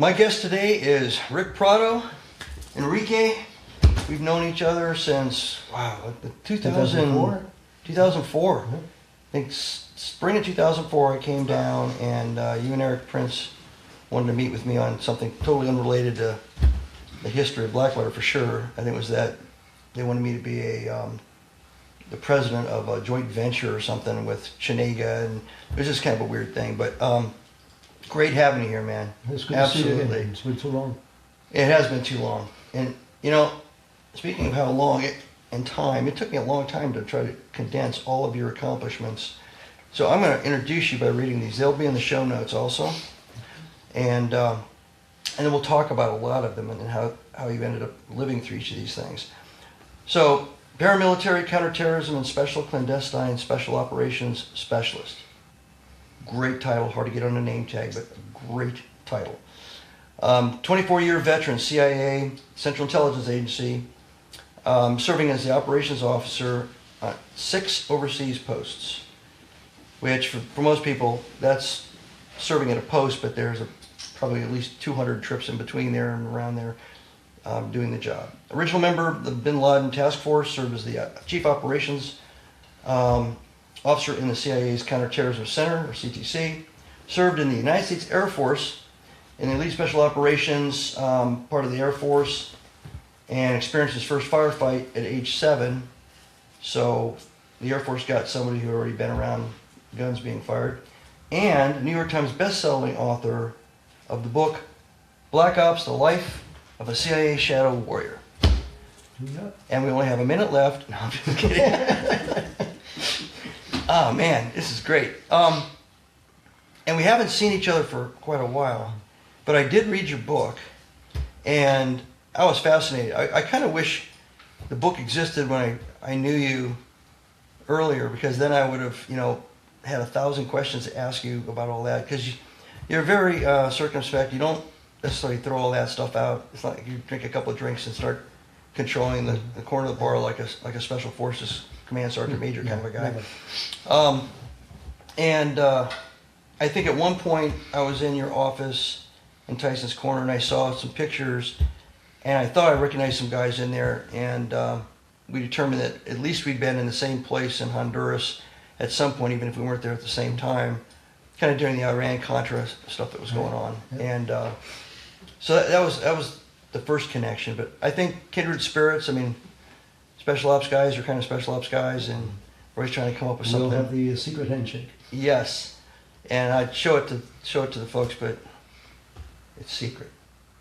My guest today is Ric Prado. Enrique, we've known each other since, 2004? 2004. I think spring of 2004 I came down and you and Eric Prince wanted to meet with me on something totally unrelated to the history of Blackwater for sure. I think it was that they wanted me to be the president of a joint venture or something with Chenega, and it was just kind of a weird thing, but great having you here, man. It's good Absolutely. to see you again. It's been too long. It has been too long. And, you know, speaking of how long in time, it took me a long time to try to condense all of your accomplishments. So I'm going to introduce you by reading these. They'll be in the show notes also. And then we'll talk about a lot of them and how you ended up living through each of these things. So, paramilitary, counter-terrorism, and special clandestine special operations specialist. Great title, hard to get on a name tag, but great title. 24-year veteran, CIA, Central Intelligence Agency, serving as the operations officer on 6 overseas posts, which for most people, that's serving at a post, but there's probably at least 200 trips in between there and around there doing the job. Original member of the Laden Task Force, served as the chief operations officer in the CIA's Counter-Terrorism Center, or CTC, served in the United States Air Force in the Elite Special Operations part of the Air Force, and experienced his first firefight at age 7. So the Air Force got somebody who had already been around guns being fired. And New York Times best-selling author of the book Black Ops, The Life of a CIA Shadow Warrior. Yep. And we only have a minute left. No, I'm just kidding. Oh man, this is great. And we haven't seen each other for quite a while, but I did read your book, and I was fascinated. I kind of wish the book existed when I knew you earlier, because then I would have, had 1,000 questions to ask you about all that, because you're very circumspect. You don't necessarily throw all that stuff out. It's not like you drink a couple of drinks and start controlling the corner of the bar like a special forces command sergeant major kind of a guy. I think at one point I was in your office in Tyson's Corner and I saw some pictures, and I thought I recognized some guys in there, and we determined that at least we'd been in the same place in Honduras at some point, even if we weren't there at the same time, kind of during the Iran-Contra stuff that was going on. And so that was the first connection. But I think kindred spirits. I mean, special ops guys are kind of special ops guys, and we're always trying to come up with something. We'll have the secret handshake. Yes, and I'd show it to the folks, but it's secret.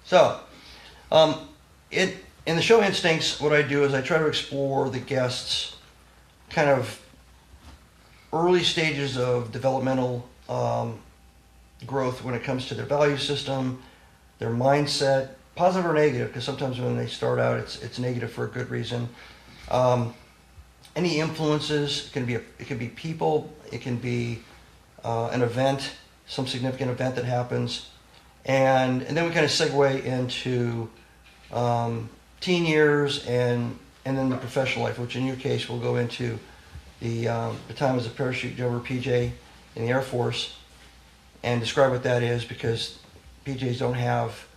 So, in the show Instincts, what I do is I try to explore the guests' kind of early stages of developmental growth when it comes to their value system, their mindset, positive or negative, because sometimes when they start out, it's negative for a good reason. Any influences, it can be people, it can be an event, some significant event that happens, and then we kind of segue into teen years and then the professional life, which in your case we'll go into the time as a parachute jumper, PJ, in the Air Force, and describe what that is, because PJs don't have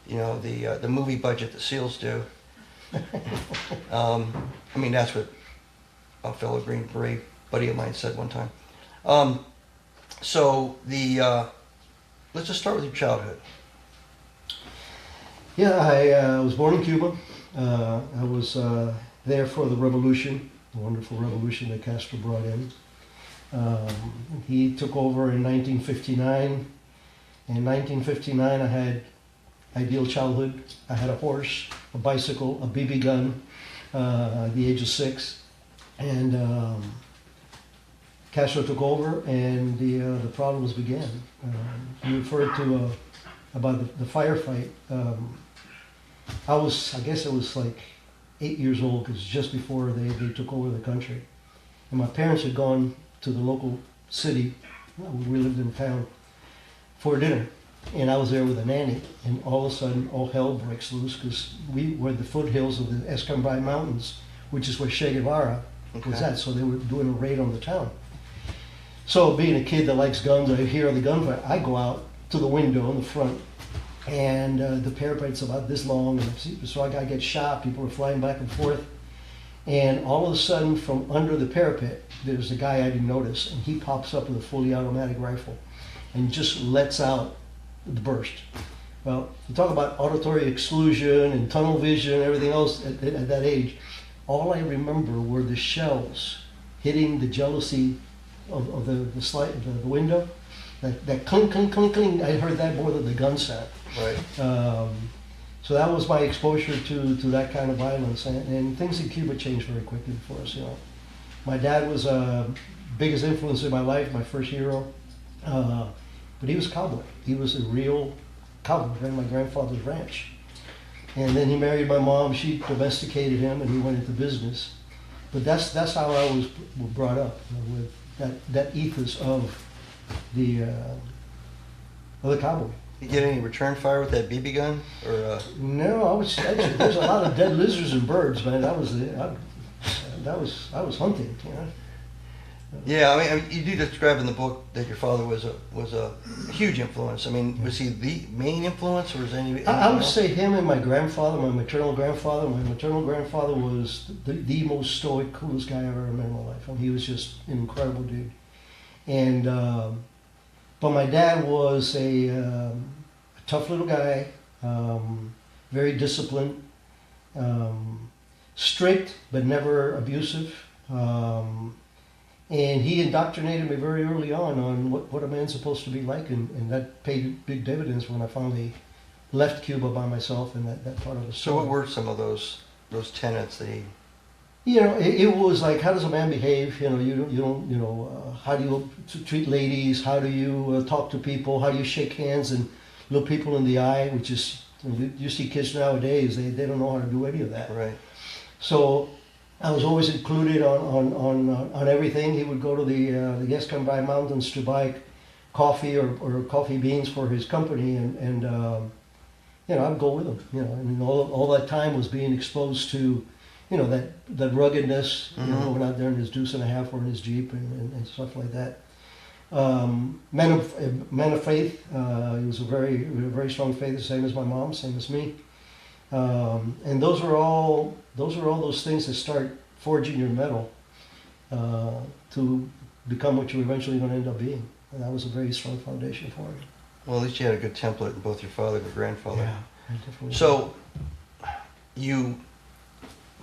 the movie budget that SEALs do. I mean, that's what a fellow Green Beret buddy of mine said one time. Let's just start with your childhood. Yeah, I was born in Cuba. I was there for the revolution, the wonderful revolution that Castro brought in. He took over in 1959. In 1959, I had ideal childhood. I had a horse, a bicycle, a BB gun at the age of 6. And Castro took over, and the problems began. You referred to about the firefight. I guess it was like 8 years old, because just before they took over the country. And my parents had gone to the local city, we lived in town, for dinner. And I was there with a nanny, and all of a sudden all hell breaks loose, because we were at the foothills of the Escambray Mountains, which is where Che Guevara was at, so they were doing a raid on the town. So being a kid that likes guns, I hear the gunfire, I go out to the window in the front, and the parapet's about this long, and so I get shot, people are flying back and forth, and all of a sudden from under the parapet, there's a guy I didn't notice, and he pops up with a fully automatic rifle and just lets out the burst. Well, you talk about auditory exclusion and tunnel vision and everything else at that age. All I remember were the shells hitting the jealousy of the window. That clink, clink, clink, clink. I heard that more than the gun sound. Right. So that was my exposure to that kind of violence, and things in Cuba changed very quickly for us. My dad was biggest influence in my life, my first hero, but he was a cowboy. He was a real cowboy, ran my grandfather's ranch, and then he married my mom. She domesticated him, and he went into business. But that's how I was brought up, with that ethos of the cowboy. You get any return fire with that BB gun, or? No, I was actually, there's a lot of dead lizards and birds, man. I was hunting, Yeah, I mean, you do describe in the book that your father was a huge influence. I mean, was he the main influence, or was any? I would say him and my grandfather, my maternal grandfather. My maternal grandfather was the most stoic, coolest guy I ever met in my life. I mean, he was just an incredible dude. And but my dad was a tough little guy, very disciplined, strict but never abusive. And he indoctrinated me very early on what a man's supposed to be like, and that paid big dividends when I finally left Cuba by myself and that part of the story. So what were some of those tenets that he? It was like, how does a man behave? You don't, how do you treat ladies? How do you talk to people? How do you shake hands and look people in the eye? Which is, you see kids nowadays, they don't know how to do any of that. Right. So I was always included on everything. He would go to the Escambray Mountains to buy coffee or coffee beans for his company, and I'd go with him. And all that time was being exposed to, that ruggedness. Mm-hmm. Going out there in his deuce and a half or in his Jeep and stuff like that. Man of faith. He was a very strong faith, the same as my mom, same as me. And those are all those things that start forging your metal to become what you're eventually going to end up being. And that was a very strong foundation for me. Well, at least you had a good template in both your father and your grandfather. Yeah, I definitely. So,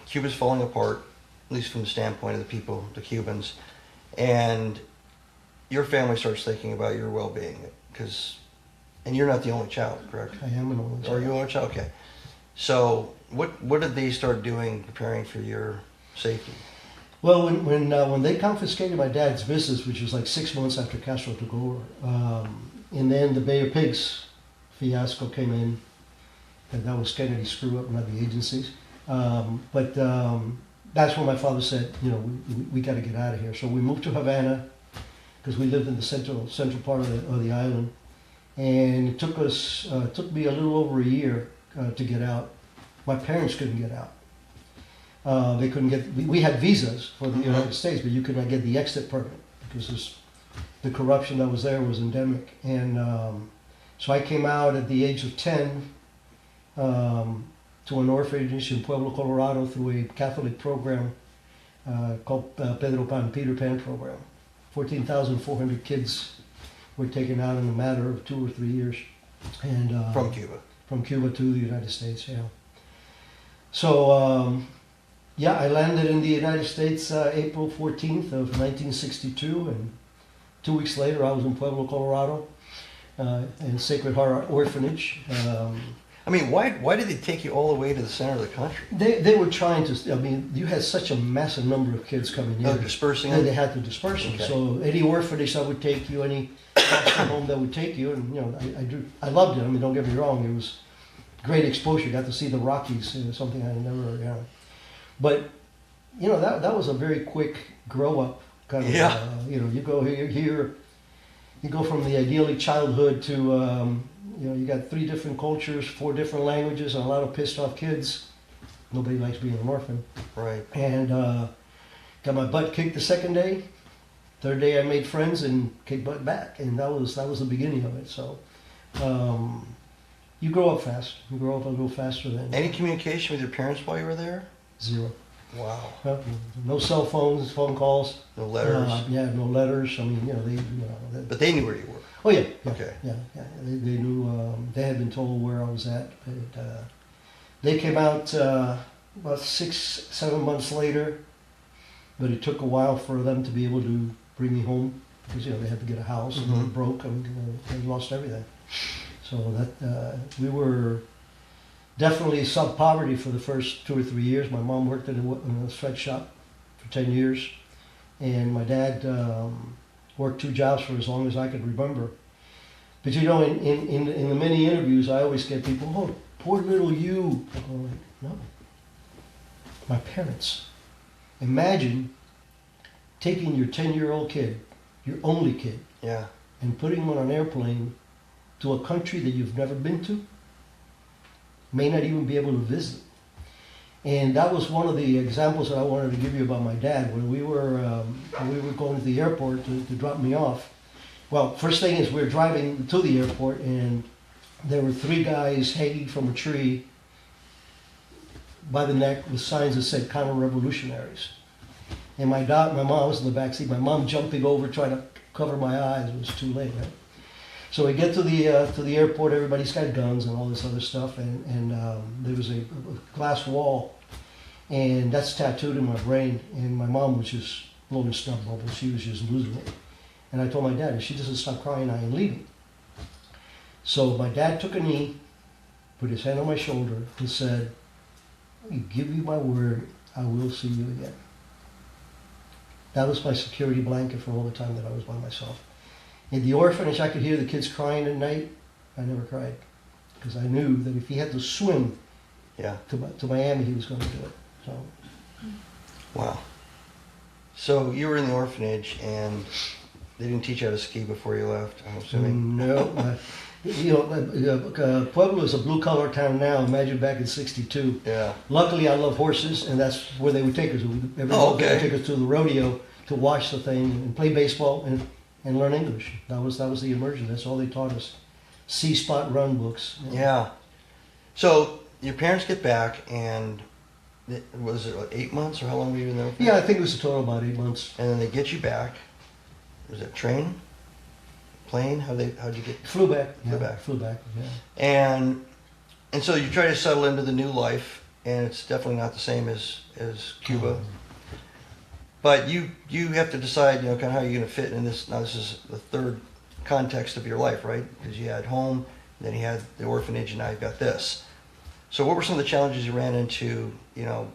Cuba's falling apart, at least from the standpoint of the people, the Cubans, and your family starts thinking about your well-being, and you're not the only child, correct? I am an only child. Are you an only child? Okay. So, what did they start doing, preparing for your safety? Well, when they confiscated my dad's business, which was like 6 months after Castro took over, and then the Bay of Pigs fiasco came in, and that was Kennedy's screw up, not the agencies. But that's when my father said, we got to get out of here. So we moved to Havana because we lived in the central part of the island, and it took me a little over a year to get out. My parents couldn't get out. They couldn't get. We had visas for the United States, but you could not get the exit permit because the corruption that was there was endemic. And so I came out at the age of 10 to an orphanage in Pueblo, Colorado, through a Catholic program called Peter Pan program. 14,400 kids were taken out in a matter of 2 or 3 years. And From Cuba. From Cuba to the United States, yeah. So, I landed in the United States April 14th of 1962, and 2 weeks later I was in Pueblo, Colorado, in Sacred Heart Orphanage. I mean, why did they take you all the way to the center of the country? They were trying to, you had such a massive number of kids coming in. Oh, dispersing them? They had to disperse them. Okay. So any orphanage that would take you, any foster home that would take you, and I loved it. I mean, don't get me wrong, it was great exposure. Got to see the Rockies, something I never, But, that was a very quick grow up kind of, Yeah. You go here, you go from the idyllic childhood to, you got 3 different cultures, 4 different languages, and a lot of pissed off kids. Nobody likes being an orphan. Right. And got my butt kicked the second day. Third day I made friends and kicked butt back, and that was the beginning of it. So, You grow up fast. You grow up a little faster than Any communication with your parents while you were there? zero. Wow. No cell phones, phone calls. No letters? Yeah, no letters. I mean, But they knew where you were? Oh yeah. Okay. Yeah. They knew. They had been told where I was at. But, they came out about 6-7 months later, but it took a while for them to be able to bring me home because they had to get a house and they were broke and they lost everything. So that we were definitely sub-poverty for the first 2 or 3 years. My mom worked in a sweatshop for 10 years, and my dad worked 2 jobs for as long as I could remember. But in the many interviews, I always get people, oh, poor little you. I'm like, no, my parents. Imagine taking your 10-year-old kid, your only kid, Yeah. and putting him on an airplane to a country that you've never been to, may not even be able to visit. And that was one of the examples that I wanted to give you about my dad. When we were going to the airport to drop me off, well, first thing is we're driving to the airport and there were 3 guys hanging from a tree by the neck with signs that said counter-revolutionaries. And my mom was in the back seat. My mom jumping over trying to cover my eyes. It was too late, right? So we get to the airport. Everybody's got guns and all this other stuff, and there was a glass wall, and that's tattooed in my brain. And my mom was just blowing snot bubbles. She was just losing it. And I told my dad, if she doesn't stop crying, I ain't leaving. So my dad took a knee, put his hand on my shoulder, and said, "I give you my word, I will see you again." That was my security blanket for all the time that I was by myself. In the orphanage, I could hear the kids crying at night. I never cried because I knew that if he had to swim to Miami, he was going to do it. So, Wow. So you were in the orphanage and they didn't teach you how to ski before you left, I'm assuming? No. Pueblo is a blue-collar town now. Imagine back in '62. Yeah. Luckily, I love horses, and that's where they would take us. Every month they would take us to the rodeo to watch the thing and play baseball and learn English. That was the immersion. That's all they taught us. See, spot, run books. Yeah. So your parents get back, and was it 8 months, or how long were you in there? Yeah, I think it was a total about 8 months. And then they get you back. Was it train? Plane? How'd you get? Flew back. Flew back. Yeah. And so you try to settle into the new life, and it's definitely not the same as Cuba. But you have to decide, kind of how you're going to fit in this. Now this is the third context of your life, right? Because you had home, then you had the orphanage, and now you've got this. So what were some of the challenges you ran into,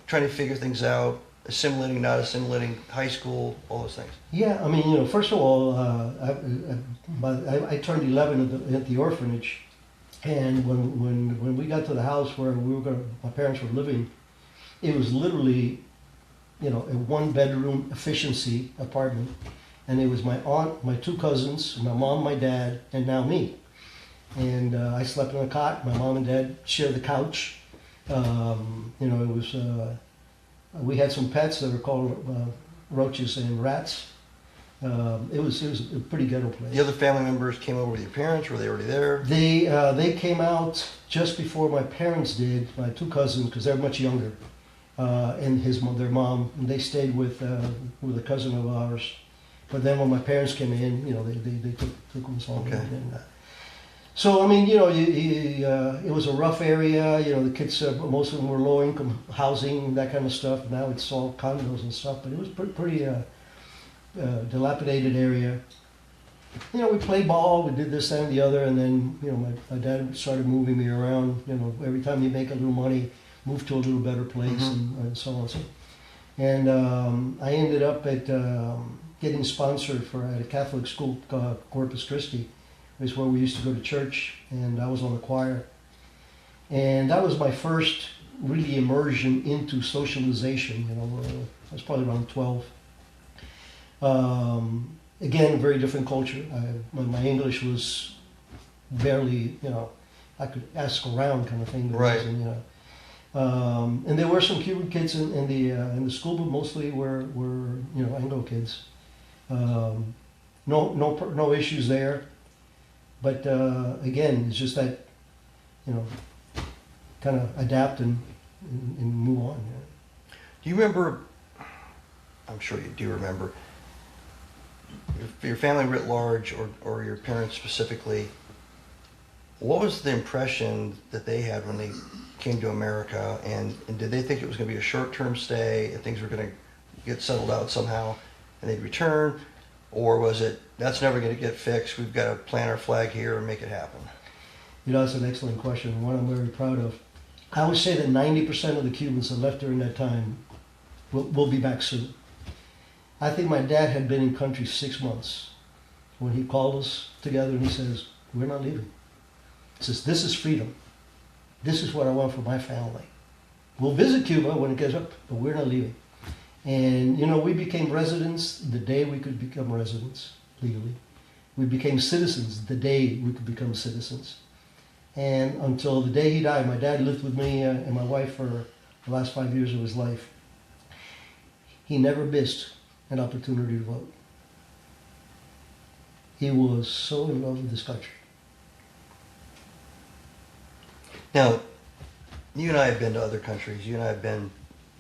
trying to figure things out, assimilating, not assimilating, high school, all those things? Yeah, I mean, first of all, I turned 11 at the orphanage, and when we got to the house where my parents were living, it was literally, a 1-bedroom efficiency apartment, and it was my aunt, my 2 cousins, my mom, my dad, and now me. And I slept in a cot. My mom and dad shared the couch. It was. We had some pets that were called roaches and rats. It was a pretty ghetto place. The other family members came over with your parents. Were they already there? They came out just before my parents did. My 2 cousins, because they're much younger, and their mom. And they stayed with a cousin of ours. But then when my parents came in, they took them home. Okay. So I mean, it was a rough area. The kids, most of them were low-income housing, that kind of stuff. Now it's all condos and stuff, but it was pretty dilapidated area. We played ball, we did this, that, and the other, and then my dad started moving me around. Every time you make a little money, move to a little better place, and so on. And I ended up at getting sponsored at a Catholic school, Corpus Christi. Is where we used to go to church, and I was on the choir. And that was my first really immersion into socialization. I was probably around 12. Again, a very different culture. My English was barely, I could ask around kind of thing. Right. And there were some Cuban kids in the school, but mostly were Anglo kids. No issues there. But again, it's just that, kind of adapt and move on. Do you remember, I'm sure you do remember, your family writ large or your parents specifically, what was the impression that they had when they came to America, and did they think it was going to be a short-term stay and things were going to get settled out somehow and they'd return, or was it, that's never going to get fixed, we've got to plant our flag here and make it happen? That's an excellent question, one I'm very proud of. I would say that 90% of the Cubans that left during that time will be back soon. I think my dad had been in country 6 months when he called us together and he says, we're not leaving. He says, this is freedom. This is what I want for my family. We'll visit Cuba when it gets up, but we're not leaving. And, we became residents the day we could become residents legally. We became citizens the day we could become citizens. And until the day he died, my dad lived with me and my wife for the last 5 years of his life. He never missed an opportunity to vote. He was so in love with this country. Now, you and I have been to other countries. You and I have been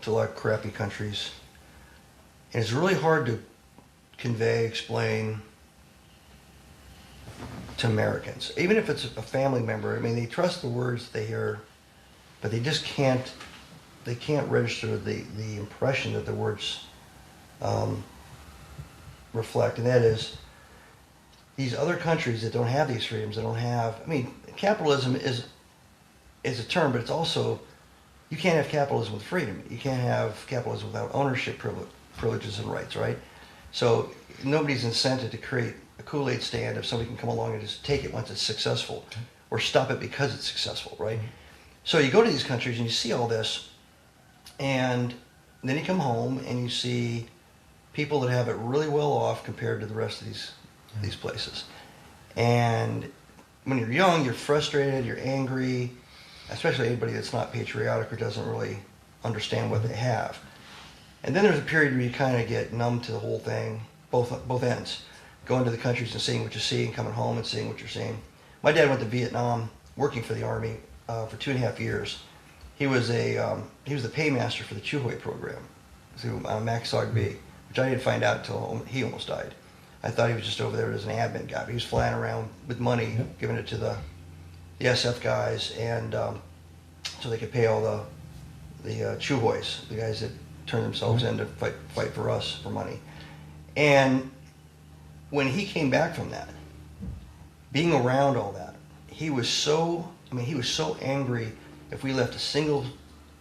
to a lot of crappy countries. And it's really hard to convey, explain to Americans. Even if it's a family member, I mean, they trust the words they hear, but they just can't register the impression that the words reflect. And that is, these other countries that don't have these freedoms, that don't have, I mean, capitalism is a term, but it's also, you can't have capitalism with freedom. You can't have capitalism without ownership privileges and rights, right? So nobody's incented to create a Kool-Aid stand if somebody can come along and just take it once it's successful, or stop it because it's successful, right? So you go to these countries and you see all this, and then you come home and you see people that have it really well off compared to the rest of these places. And when you're young, you're frustrated, you're angry, especially anybody that's not patriotic or doesn't really understand what they have. And then there's a period where you kind of get numb to the whole thing, both ends. Going to the countries and seeing what you see, and coming home and seeing what you're seeing. My dad went to Vietnam, working for the Army for 2.5 years. He was the paymaster for the Chuhoy program through MACSOG B, which I didn't find out until he almost died. I thought he was just over there as an admin guy, but he was flying around with money, giving it to the SF guys, and so they could pay all the Chuhoys, the guys that turned themselves in to fight for us for money. And when he came back from that, being around all that, he was so angry if we left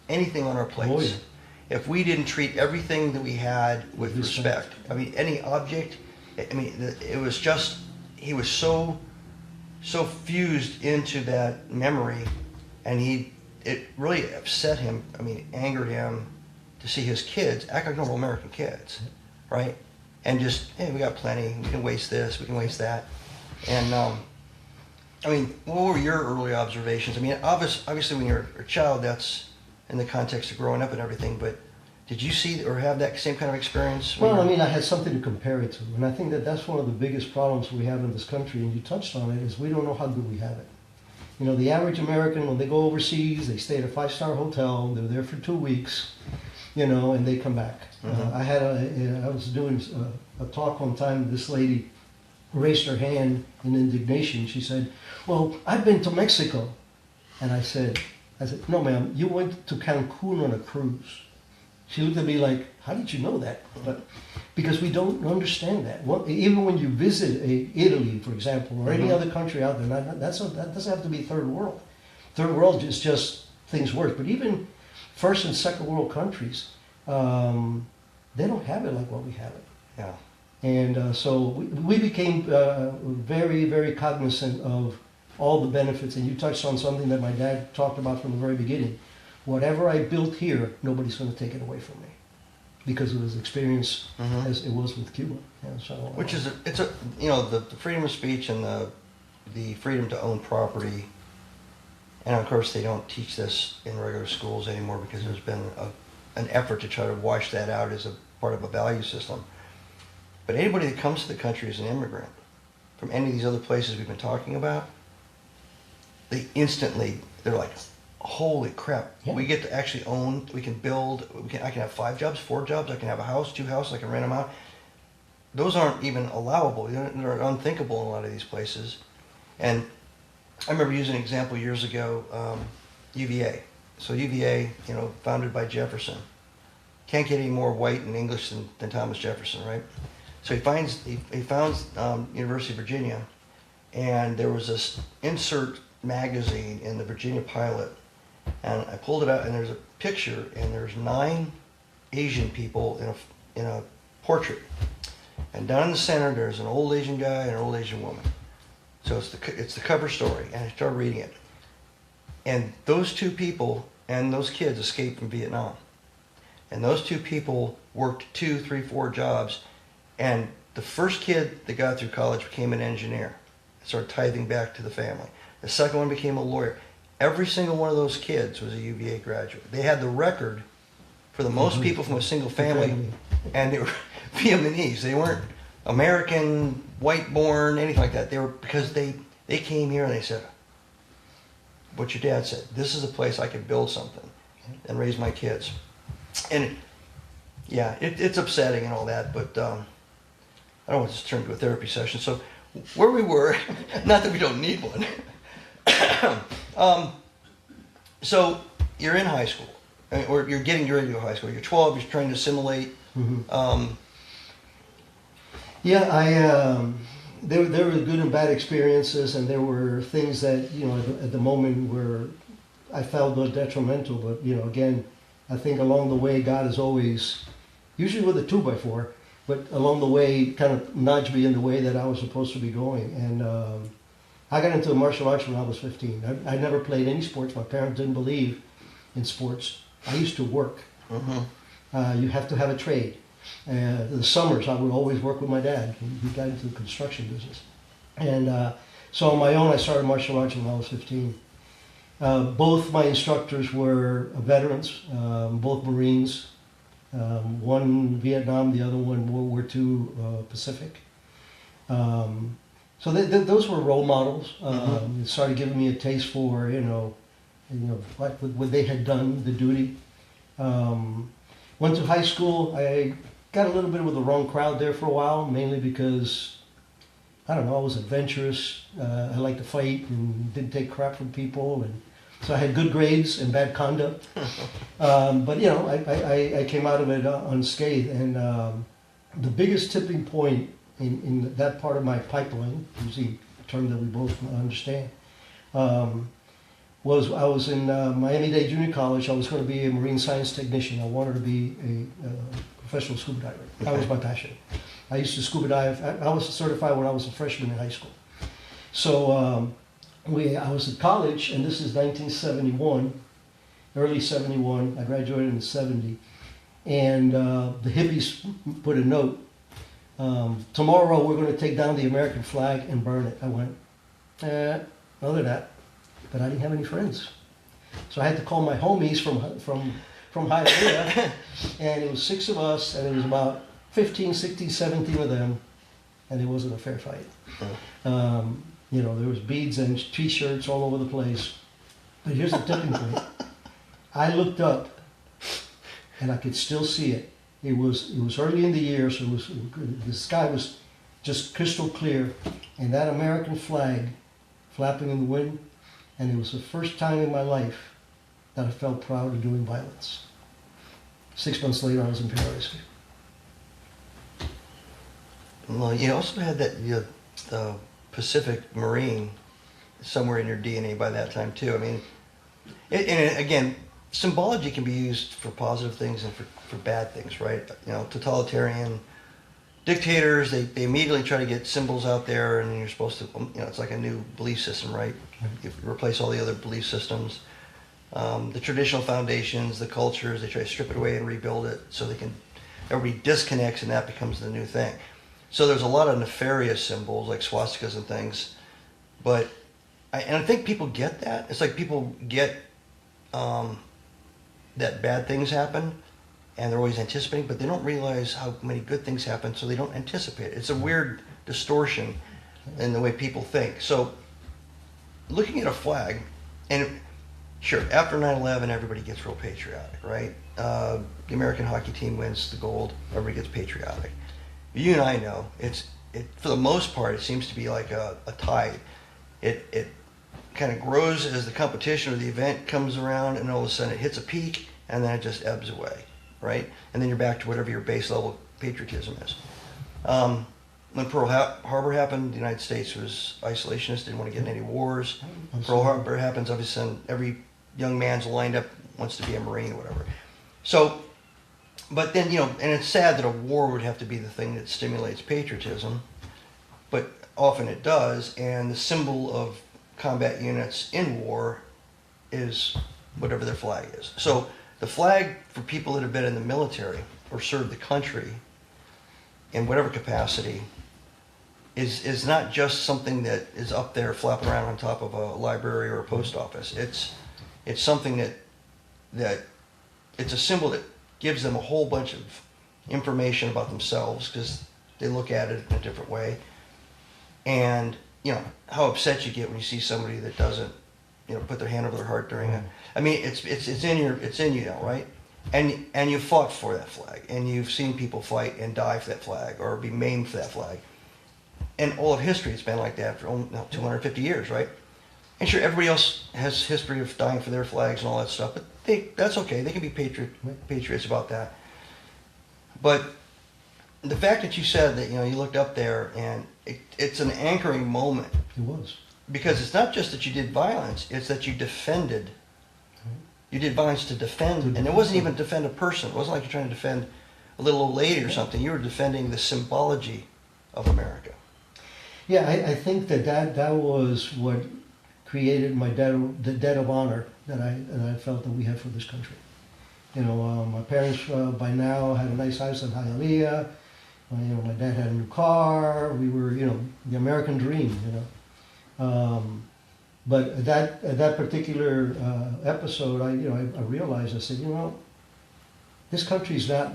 anything on our plates. Oh, yeah. If we didn't treat everything that we had with respect. I mean, any object, it was just, he was so fused into that memory, and it really upset him, angered him to see his kids act like normal American kids, right? And just, hey, we got plenty, we can waste this, we can waste that. And, what were your early observations? Obviously when you're a child, that's in the context of growing up and everything, but did you see or have that same kind of experience? Well, I had something to compare it to, and I think that's one of the biggest problems we have in this country, and you touched on it, is we don't know how good we have it. The average American, when they go overseas, they stay at a 5-star hotel, they're there for 2 weeks, and they come back. Mm-hmm. I was doing a talk one time, this lady raised her hand in indignation. She said, well, I've been to Mexico. And I said, no ma'am, you went to Cancun on a cruise. She looked at me like, how did you know that? But because we don't understand that. Even when you visit Italy, for example, or any other country out there, that doesn't have to be third world. Third world is just things worse. But even first and second world countries, they don't have it like what we have it. Yeah. And so we became very, very cognizant of all the benefits. And you touched on something that my dad talked about from the very beginning. Whatever I built here, nobody's going to take it away from me, because of his experience as it was with Cuba. And so, which is the freedom of speech and the freedom to own property. And of course, they don't teach this in regular schools anymore because there's been an effort to try to wash that out as a part of a value system. But anybody that comes to the country as an immigrant from any of these other places we've been talking about, they instantly, they're like, holy crap, Yeah. we get to actually own, we can build, I can have 5 jobs, 4 jobs, I can have a house, 2 houses, I can rent them out. Those aren't even allowable. They're unthinkable in a lot of these places. And I remember using an example years ago, UVA. So UVA, founded by Jefferson. Can't get any more white and English than Thomas Jefferson, right? So he founds University of Virginia, and there was this insert magazine in the Virginia Pilot, and I pulled it out, and there's a picture, and there's 9 Asian people in a portrait, and down in the center there's an old Asian guy and an old Asian woman. So it's the cover story, and I started reading it, and those 2 people and those kids escaped from Vietnam, and those 2 people worked 2, 3, 4 jobs, and the first kid that got through college became an engineer, started tithing back to the family. The second one became a lawyer. Every single one of those kids was a UVA graduate. They had the record for the most people from a single family, and they were Vietnamese. They weren't American, white-born, anything like that. They were, because they came here and they said, what your dad said, this is a place I can build something and raise my kids. And yeah, it's upsetting and all that, but I don't want this to turn into a therapy session. So where we were, not that we don't need one. So you're in high school, or you're getting ready to go to high school. You're 12. You're trying to assimilate. Mm-hmm. There were good and bad experiences, and there were things that at the moment were I felt were detrimental. But again, I think along the way, God has always, usually with a 2x4, but along the way, kind of nudged me in the way that I was supposed to be going. And I got into martial arts when I was 15. I never played any sports. My parents didn't believe in sports. I used to work. Mm-hmm. You have to have a trade. The summers, I would always work with my dad. He got into the construction business. And so on my own, I started martial arts when I was 15. Both my instructors were veterans, both Marines. One Vietnam, the other one World War II Pacific. So those were role models. It started giving me a taste for what they had done, the duty. Went to high school. I got a little bit with the wrong crowd there for a while, mainly because I don't know, I was adventurous. I liked to fight and didn't take crap from people, and so I had good grades and bad conduct. But I came out of it unscathed. And the biggest tipping point in that part of my pipeline, usually a term that we both understand, was I was in Miami-Dade Junior College. I was going to be a marine science technician. I wanted to be a professional scuba diver. That was my passion. I used to scuba dive. I was certified when I was a freshman in high school. So I was at college, and this is 1971, early 71. I graduated in 70. And the hippies put a note, tomorrow we're going to take down the American flag and burn it. I went, other than that, but I didn't have any friends. So I had to call my homies from Hialeah, and it was 6 of us, and it was about 15, 16, 17 of them, and it wasn't a fair fight. There was beads and t-shirts all over the place. But here's the tipping point. I looked up, and I could still see it. It was early in the year, so the sky was just crystal clear, and that American flag flapping in the wind, and it was the first time in my life that I felt proud of doing violence. 6 months later, I was in Paris. Well, you also had the Pacific Marine somewhere in your DNA by that time too. I mean, and again, symbology can be used for positive things and for bad things, right? Totalitarian dictators, they immediately try to get symbols out there, and you're supposed to, it's like a new belief system, right? You replace all the other belief systems. The traditional foundations, the cultures, they try to strip it away and rebuild it so everybody disconnects, and that becomes the new thing. So there's a lot of nefarious symbols like swastikas and things, but I think people get that. It's like people get that bad things happen, and they're always anticipating, but they don't realize how many good things happen, so they don't anticipate it. It's a weird distortion in the way people think. So looking at a flag, and sure, after 9/11, everybody gets real patriotic, right? The American hockey team wins the gold, everybody gets patriotic. You and I know, for the most part, it seems to be like a tide. It kind of grows as the competition or the event comes around, and all of a sudden it hits a peak, and then it just ebbs away, right? And then you're back to whatever your base level of patriotism is. When Pearl Harbor happened, the United States was isolationist, didn't want to get in any wars. Pearl Harbor happens, obviously, every young man's lined up, wants to be a Marine or whatever. So, but then, and it's sad that a war would have to be the thing that stimulates patriotism, but often it does, and the symbol of combat units in war is whatever their flag is. So the flag for people that have been in the military or served the country in whatever capacity is not just something that is up there flapping around on top of a library or a post office. It's something that it's a symbol that gives them a whole bunch of information about themselves because they look at it in a different way. And how upset you get when you see somebody that doesn't put their hand over their heart during a. I mean, it's in you now, right? And you fought for that flag, and you've seen people fight and die for that flag or be maimed for that flag. And all of history, it's been like that for 250 years, right? And sure, everybody else has history of dying for their flags and all that stuff, but that's okay. They can be patriots about that. But the fact that you said that you looked up there and it's an anchoring moment. It was. Because it's not just that you did violence; it's that you defended. You did violence to defend, and it wasn't even defend a person. It wasn't like you're trying to defend a little old lady or something. You were defending the symbology of America. Yeah, I think that was what created the debt of honor that I felt that we had for this country. My parents by now had a nice house in Hialeah. My dad had a new car. We were, the American dream. But at that particular episode, I realized, I said, this country's not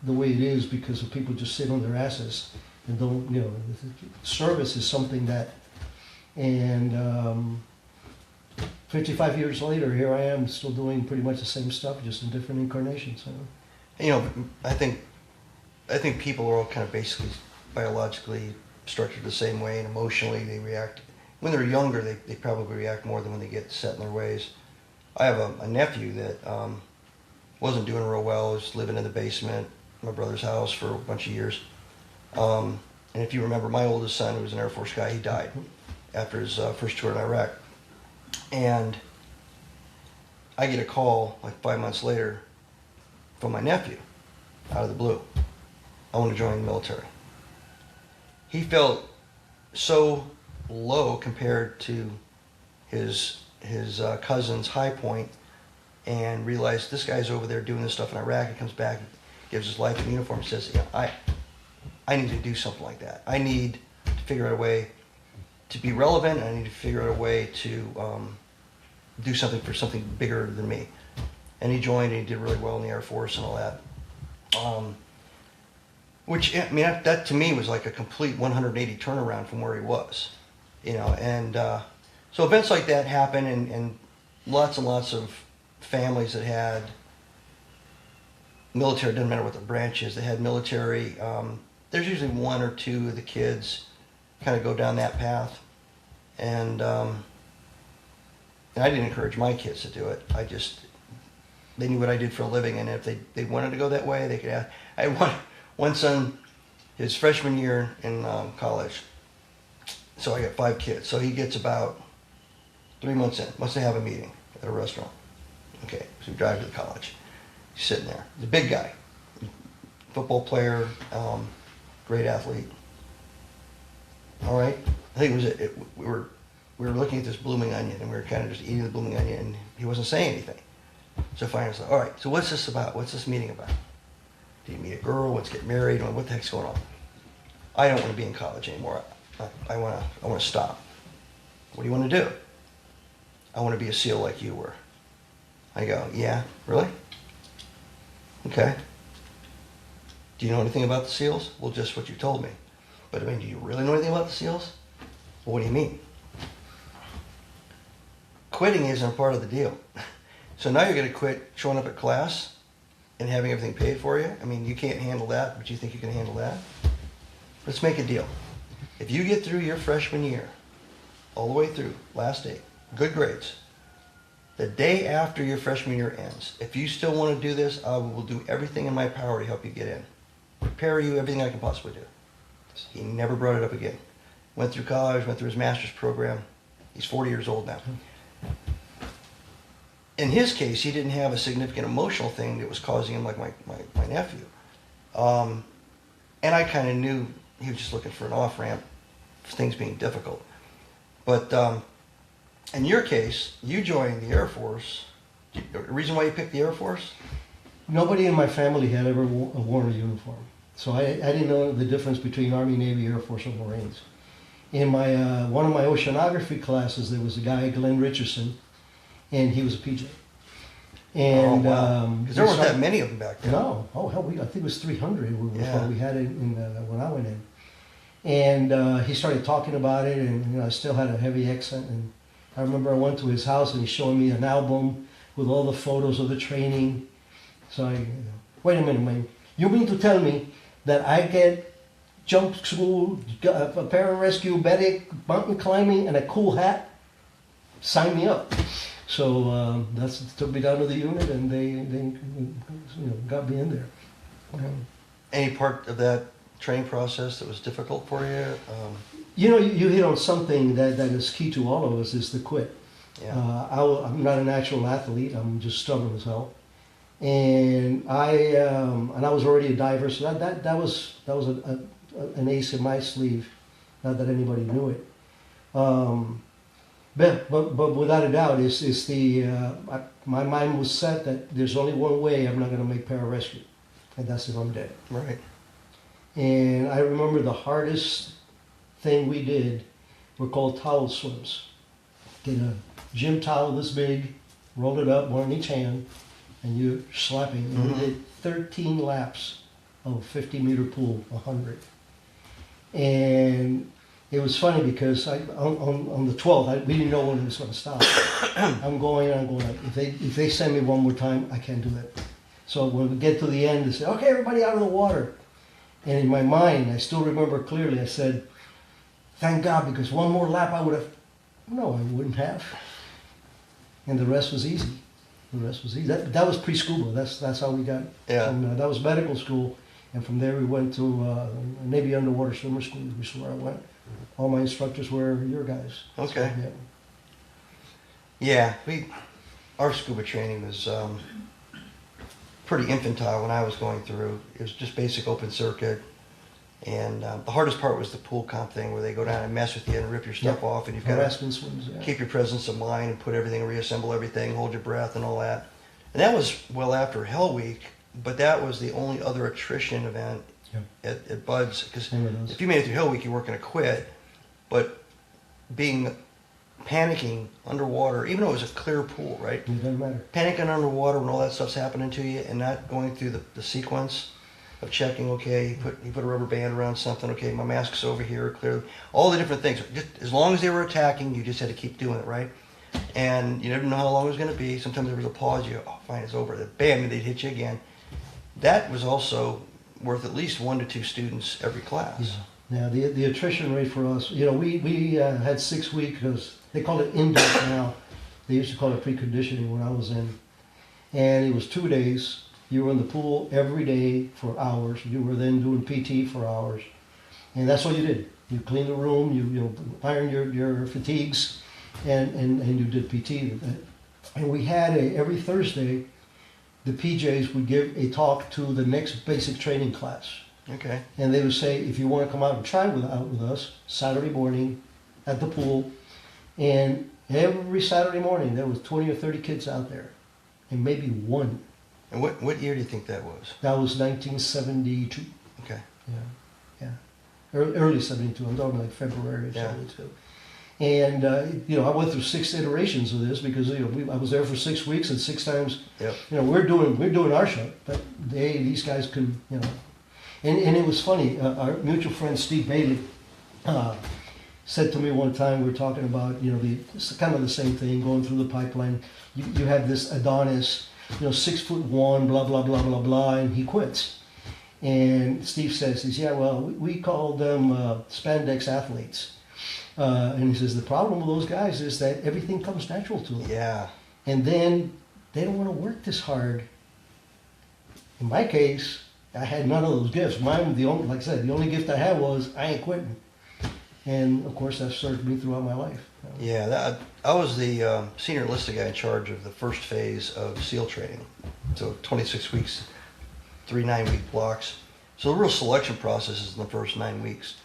the way it is because of people just sit on their asses and don't, service is something that, and 55 years later, here I am still doing pretty much the same stuff, just in different incarnations. I think people are all kind of basically biologically structured the same way, and emotionally they react. When they're younger, they probably react more than when they get set in their ways. I have a nephew that wasn't doing real well, was living in the basement of my brother's house for a bunch of years. And if you remember, my oldest son, who was an Air Force guy, he died after his first tour in Iraq. And I get a call like 5 months later from my nephew, out of the blue. I want to join the military. He felt so low compared to his cousin's high point, and realized this guy's over there doing this stuff in Iraq. He comes back, gives his life in uniform, and says, I need to do something like that. I need to figure out a way to be relevant, and I need to figure out a way to do something for something bigger than me. And he joined, and he did really well in the Air Force and all that. Which, I mean, that to me was like a complete 180 turnaround from where he was. And so events like that happen, and lots of families that had military, doesn't matter what the branch is, they had military. There's usually one or two of the kids kind of go down that path. And I didn't encourage my kids to do it. They knew what I did for a living, and if they wanted to go that way, they could ask. I had one son, his freshman year in college. So I got 5 kids. So he gets about 3 months in. Must have a meeting at a restaurant. Okay, so we drive to the college. He's sitting there. He's a big guy, football player, great athlete. All right, I think we were looking at this blooming onion, and we were kind of just eating the blooming onion, and he wasn't saying anything. So finally I was like, all right, so what's this about? What's this meeting about? Do you meet a girl? Let's get married? What the heck's going on? I don't want to be in college anymore. I want to stop. What do you want to do? I want to be a SEAL like you were. I go, yeah, really? Okay. Do you know anything about the SEALs? Well, just what you told me. But I mean, do you really know anything about the SEALs? Well, what do you mean? quitting isn't a part of the deal. So now you're going to quit showing up at class and having everything paid for you. I mean, you can't handle that, but you think you can handle that? Let's make a deal. If you get through your freshman year, all the way through, last day, good grades, the day after your freshman year ends, if you still want to do this, I will do everything in my power to help you get in. Prepare you, everything I can possibly do. He never brought it up again. Went through college, went through his master's program. He's 40 years old now. In his case, he didn't have a significant emotional thing that was causing him like my nephew. And I kind of knew he was just looking for an off-ramp for things being difficult. But in your case, you joined the Air Force. The reason why you picked the Air Force? Nobody in my family had ever worn a uniform. So I didn't know the difference between Army, Navy, Air Force, or Marines. In my one of my oceanography classes, there was a guy, Glenn Richardson, and he was a PJ. And because there weren't that many of them back then. No, oh hell, I think it was 300 was what we had in when I went in. And he started talking about it, and I still had a heavy accent. And I remember I went to his house, and he's showing me an album with all the photos of the training. So wait a minute, man. You mean to tell me that I get jump school, pararescue, medic, mountain climbing, and a cool hat? Sign me up. So took me down to the unit, and they got me in there. Any part of that training process that was difficult for you? You hit on something that is key to all of us, is the quit. Yeah. I'm not a natural athlete. I'm just stubborn as hell. And I was already a diver, so that was an ace in my sleeve. Not that anybody knew it. But without a doubt, my mind was set that there's only one way I'm not going to make pararescue, and that's if I'm dead. Right. And I remember the hardest thing we did were called towel swims. Get a gym towel this big, roll it up, one in each hand, and you're slapping. And we did 13 laps of a 50-meter pool, 100. And it was funny because on the 12th, we didn't know when it was going to stop. I'm going. If they send me one more time, I can't do that. So when we get to the end, they say, okay, everybody out of the water. And in my mind, I still remember clearly, I said, thank God, because one more lap I would have, no, I wouldn't have. And the rest was easy. The rest was easy. That was pre-scuba. That's how we got. Yeah. That was medical school. And from there we went to Navy underwater swimmer school, which is where I went. All my instructors were your guys. Okay. So, yeah, our scuba training was pretty infantile when I was going through. It was just basic open circuit. And the hardest part was the pool comp thing, where they go down and mess with you and rip your stuff off, and you've got to swims, keep your presence of mind and put everything, reassemble everything, hold your breath and all that. And that was well after Hell Week, but that was the only other attrition event at Bud's. Because if you made it through Hell Week, you weren't going to quit. But panicking underwater, even though it was a clear pool, right? It doesn't matter. Panicking underwater when all that stuff's happening to you and not going through the sequence of checking, okay, you put a rubber band around something, okay, my mask's over here, clear, all the different things. Just, as long as they were attacking, you just had to keep doing it, right? And you never know how long it was going to be. Sometimes there was a pause, you go, oh, fine, it's over. Then bam, they'd hit you again. That was also worth at least 1 to 2 students every class. Yeah, the attrition rate for us, we had 6 weeks, they call it in-depth now. They used to call it preconditioning when I was in. And it was 2 days. You were in the pool every day for hours. You were then doing PT for hours. And that's what you did. You cleaned the room, you ironed your fatigues, and you did PT. And we had every Thursday, the PJs would give a talk to the next basic training class. Okay. And they would say, if you want to come out and try out with us, Saturday morning at the pool. And every Saturday morning, there was 20 or 30 kids out there, and maybe one. And what year do you think that was? That was 1972. Okay. Yeah. Early 72. I'm talking like February of 72. And, I went through 6 iterations of this because, I was there for 6 weeks, and 6 times, we're doing our show, but these guys couldn't, And it was funny, our mutual friend Steve Bailey, said to me one time, we were talking about, it's kind of the same thing, going through the pipeline. You have this Adonis, 6'1", blah, blah, blah, blah, blah, and he quits. And Steve says, yeah, well, we call them spandex athletes. And he says, the problem with those guys is that everything comes natural to them. Yeah. And then they don't want to work this hard. In my case, I had none of those gifts. Mine, like I said, the only gift I had was I ain't quitting. And of course, that served me throughout my life. Yeah, I was the senior enlisted guy in charge of the first phase of SEAL training. So 26 weeks, 3 9-week blocks. So the real selection process is in the first 9 weeks.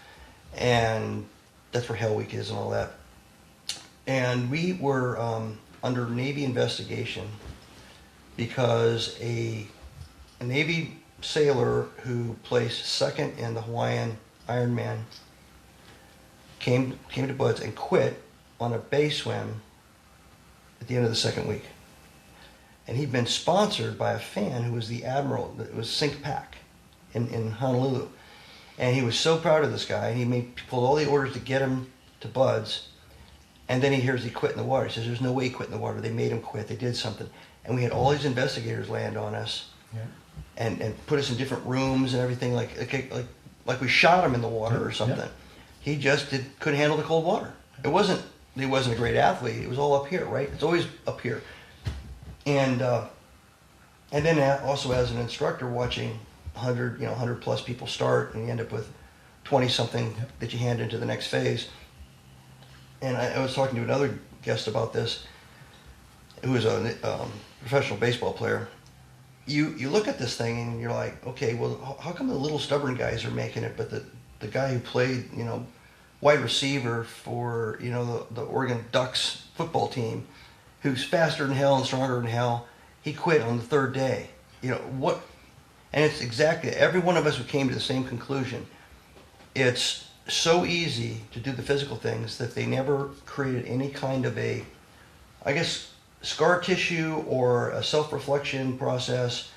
And that's where Hell Week is and all that. And we were under Navy investigation because a Navy sailor who placed second in the Hawaiian Ironman came to Buds and quit on a bay swim at the end of the second week. And he'd been sponsored by a fan who was the admiral, it was Sink Pack in Honolulu. And he was so proud of this guy, and he pulled all the orders to get him to Buds. And then he hears he quit in the water. He says, there's no way he quit in the water. They made him quit. They did something. And we had all these investigators land on us and put us in different rooms and everything, like we shot him in the water or something. Yeah. He just couldn't handle the cold water. He wasn't a great athlete. It was all up here, right? It's always up here. And then also as an instructor watching 100 plus people start, and you end up with 20 something that you hand into the next phase. And I was talking to another guest about this, who was a professional baseball player. You look at this thing and you're like, okay, well, how come the little stubborn guys are making it, but the guy who played, wide receiver for, the Oregon Ducks football team, who's faster than hell and stronger than hell, he quit on the third day. What? And it's exactly, every one of us who came to the same conclusion. It's so easy to do the physical things that they never created any kind of scar tissue or a self-reflection process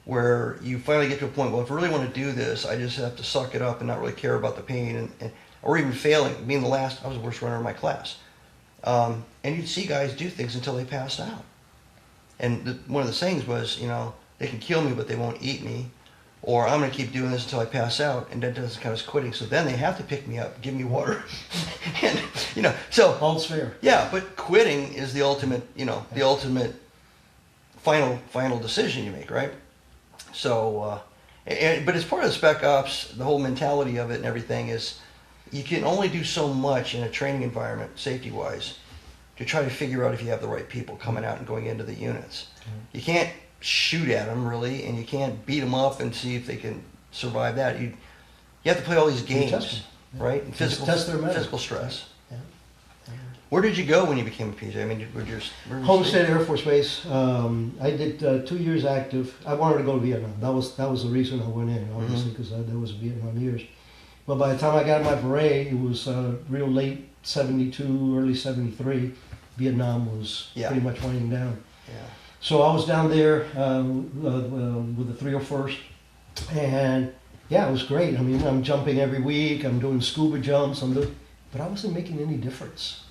where you finally get to a point, well, if I really want to do this, I just have to suck it up and not really care about the pain or even failing. Being the last, I was the worst runner in my class. And you'd see guys do things until they passed out. And one of the sayings was, they can kill me, but they won't eat me. Or I'm going to keep doing this until I pass out, and that doesn't count as quitting. So then they have to pick me up, give me water, and so all's fair. Yeah, but quitting is the ultimate, the ultimate final decision you make, right? So, but as part of the Spec Ops, the whole mentality of it and everything is, you can only do so much in a training environment, safety-wise, to try to figure out if you have the right people coming out and going into the units. You can't shoot at them really, and you can't beat them up and see if they can survive that. You have to play all these games, right? And test their mettle. Physical stress. Yeah. Where did you go when you became a PJ? I mean, Homestead Air Force Base. I did 2 years active. I wanted to go to Vietnam. That was the reason I went in, obviously, because there was Vietnam years. But by the time I got my beret, it was real late 72, early 73. Vietnam was pretty much winding down. Yeah. So I was down there with the 301st, and yeah, it was great. I mean, I'm jumping every week. I'm doing scuba jumps. But I wasn't making any difference.